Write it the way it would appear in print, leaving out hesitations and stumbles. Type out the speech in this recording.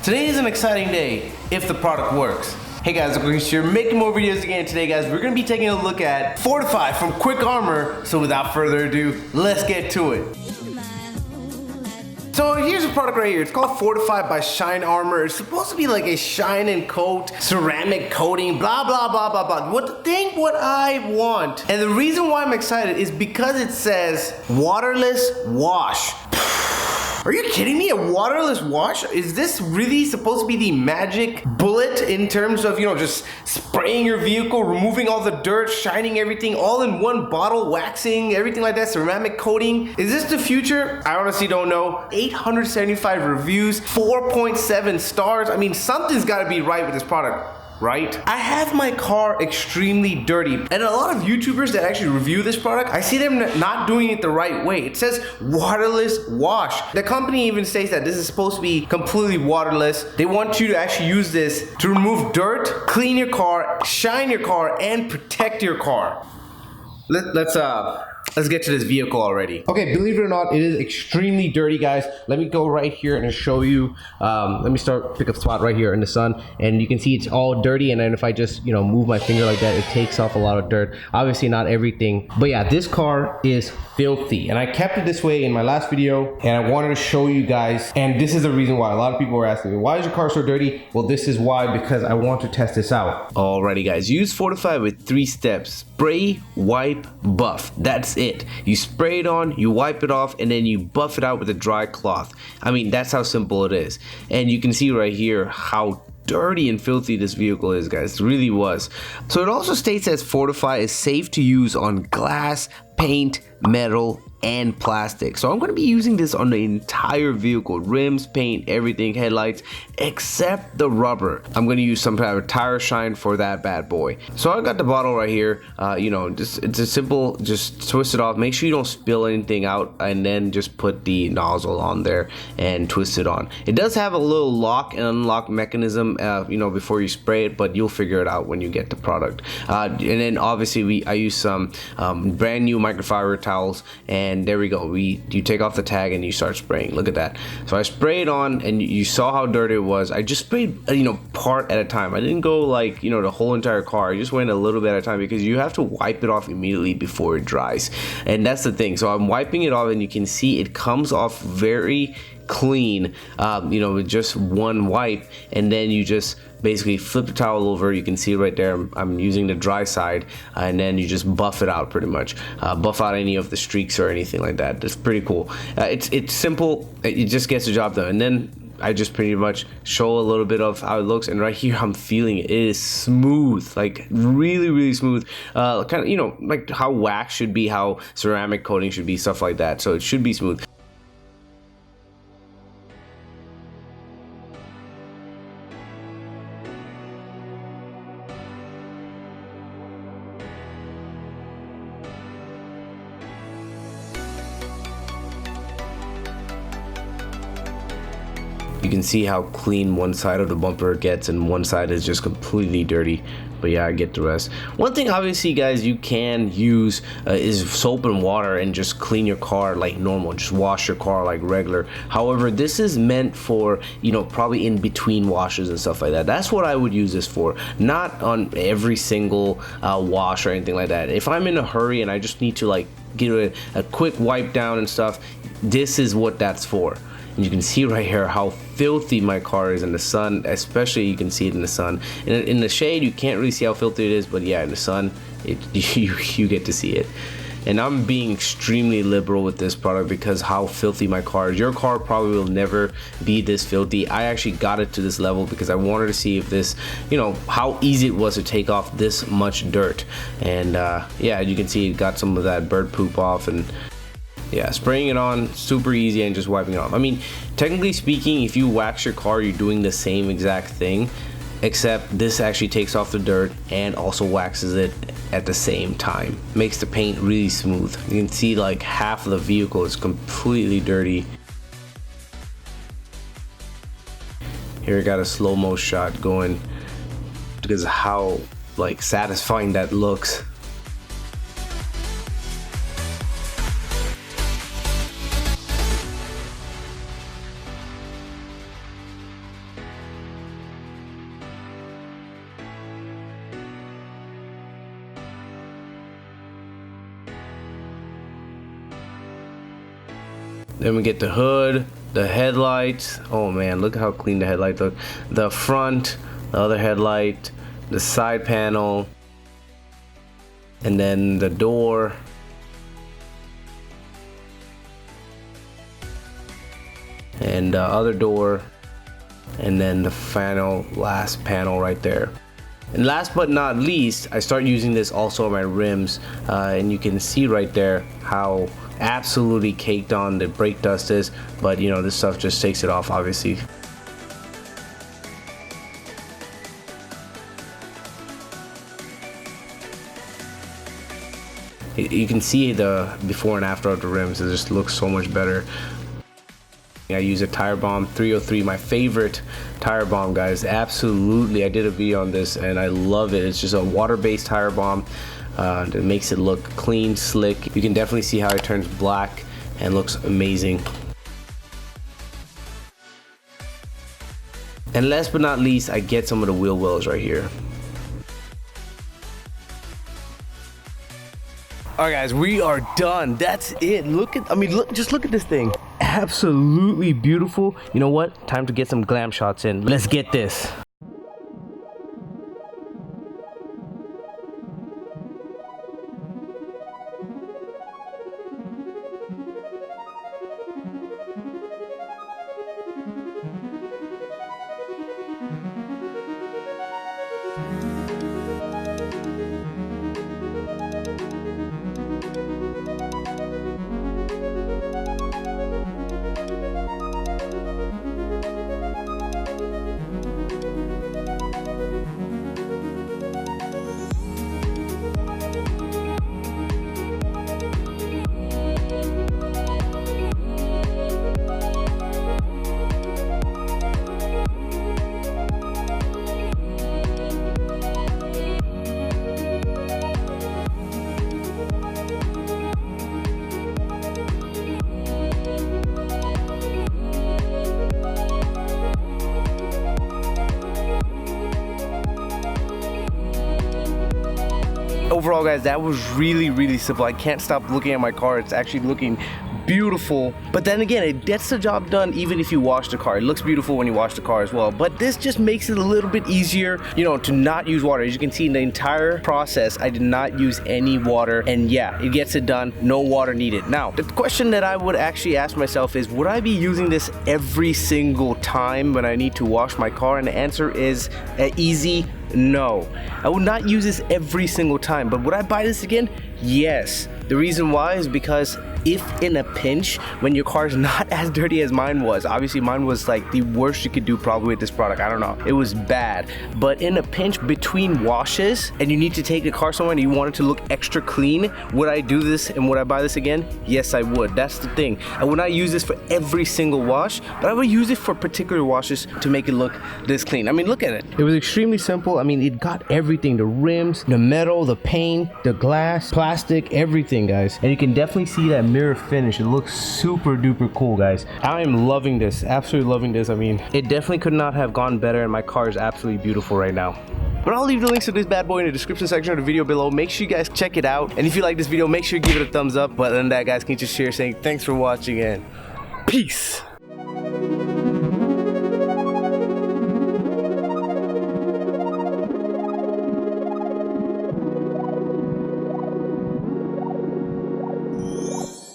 Today is an exciting day if the product works. Hey guys, Sergius here, making more videos again today, guys. We're gonna be taking a look at Fortify from Quick Armor. So without further ado, let's get to it. So here's the product right here. It's called Fortify by Shine Armor. It's supposed to be like a shine and coat, ceramic coating, blah, blah, blah, blah, blah. What I want. And the reason why I'm excited is because it says Waterless Wash. Are you kidding me? A waterless wash? Is this really supposed to be the magic bullet in terms of, just spraying your vehicle, removing all the dirt, shining everything all in one bottle, waxing, everything like that, ceramic coating? Is this the future? I honestly don't know. 875 reviews, 4.7 stars. I mean, something's gotta be right with this product. Right? I have my car extremely dirty, and a lot of YouTubers that actually review this product, I see them not doing it the right way. It says waterless wash. The company even states that this is supposed to be completely waterless. They want you to actually use this to remove dirt, clean your car, shine your car, and protect your car. Let's get to this vehicle already. Okay, believe it or not, it is extremely dirty, guys. Let me go right here and show you. Let me pick up spot right here in the sun, and you can see it's all dirty. And then if I just, move my finger like that, it takes off a lot of dirt. Obviously not everything, but yeah, this car is filthy. And I kept it this way in my last video, and I wanted to show you guys. And this is the reason why a lot of people were asking me, why is your car so dirty? Well, this is why, because I want to test this out. Alrighty, guys, use Fortify with 3 steps: spray, wipe, buff. That's it. You spray it on, you wipe it off, and then you buff it out with a dry cloth. I mean, that's how simple it is. And you can see right here how dirty and filthy this vehicle is, guys. It really was. So it also states that Fortify is safe to use on glass, paint, metal, and plastic. So I'm going to be using this on the entire vehicle: rims, paint, everything, headlights, except the rubber. I'm going to use some kind of tire shine for that bad boy. So I got the bottle right here. It's a simple, just twist it off. Make sure you don't spill anything out, and then just put the nozzle on there and twist it on. It does have a little lock and unlock mechanism, before you spray it, but you'll figure it out when you get the product. And then obviously I use some brand new microfiber towels, and there we go. You take off the tag and you start spraying. Look at that. So I spray it on, and you saw how dirty it was. I just sprayed part at a time. I didn't go like the whole entire car. I just went a little bit at a time, because you have to wipe it off immediately before it dries, and that's the thing. So I'm wiping it off, and you can see it comes off very clean, with just one wipe. And then you just basically flip the towel over. You can see right there, I'm using the dry side, and then you just buff it out pretty much. Buff out any of the streaks or anything like that. That's pretty cool. It's simple. It just gets the job done. And then I just pretty much show a little bit of how it looks, and right here I'm feeling it. It is smooth, like really, really smooth. Kind of, like how wax should be, how ceramic coating should be, stuff like that. So it should be smooth. You can see how clean one side of the bumper gets, and one side is just completely dirty. But yeah, I get the rest. One thing, obviously, guys, you can use is soap and water and just clean your car like normal. Just wash your car like regular. However, this is meant for, probably in between washes and stuff like that. That's what I would use this for. Not on every single wash or anything like that. If I'm in a hurry and I just need to like give a quick wipe down and stuff, this is what that's for. And you can see right here how filthy my car is in the sun. Especially you can see it in the sun. In the shade you can't really see how filthy it is, but yeah, in the sun you get to see it. And I'm being extremely liberal with this product because how filthy my car is. Your car probably will never be this filthy. I actually got it to this level because I wanted to see if this, how easy it was to take off this much dirt. And yeah, you can see it got some of that bird poop off, and yeah, spraying it on super easy and just wiping it off. I mean, technically speaking, if you wax your car, you're doing the same exact thing, except this actually takes off the dirt and also waxes it at the same time. Makes the paint really smooth. You can see like half of the vehicle is completely dirty. Here I got a slow-mo shot going because of how like satisfying that looks. Then we get the hood, the headlights. Oh man, look how clean the headlights look. The front, the other headlight, the side panel, and then the door. And the other door, and then the last panel right there. And last but not least, I start using this also on my rims, and you can see right there how absolutely caked on the brake dust is, but you know, this stuff just takes it off, obviously. You can see the before and after of the rims. It just looks so much better. I use a Tire Bomb 303, my favorite tire bomb, guys. Absolutely, I did a video on this and I love it. It's just a water-based tire bomb that makes it look clean, slick. You can definitely see how it turns black and looks amazing. And last but not least, I get some of the wheel wells right here. All right, guys, we are done. That's it. Look at, just look at this thing. Absolutely beautiful. You know what? Time to get some glam shots in. Let's get this. Overall, guys, that was really simple. I can't stop looking at my car. It's actually looking beautiful, but then again, it gets the job done even if you wash the car. It looks beautiful when you wash the car as well, but this just makes it a little bit easier, you know, to not use water. As you can see in the entire process, I did not use any water, and yeah, it gets it done, no water needed. Now, the question that I would actually ask myself is, would I be using this every single time when I need to wash my car? And the answer is easy no. I would not use this every single time, but would I buy this again? Yes. The reason why is because if in a pinch, when your car is not as dirty as mine was, obviously mine was like the worst you could do probably with this product. I don't know, it was bad. But in a pinch between washes and you need to take the car somewhere and you want it to look extra clean, would I do this and would I buy this again? Yes, I would. That's the thing. I would not use this for every single wash, but I would use it for particular washes to make it look this clean. I mean, look at it. It was extremely simple. I mean, it got everything, the rims, the metal, the paint, the glass, plastic, everything, guys. And you can definitely see that mirror finish. It looks super duper cool, guys. I am loving this, absolutely loving this. I mean, it definitely could not have gone better, and my car is absolutely beautiful right now. But I'll leave the links to this bad boy in the description section of the video below. Make sure you guys check it out, and if you like this video, make sure you give it a thumbs up. But other than that, guys, can you just share saying thanks for watching and peace.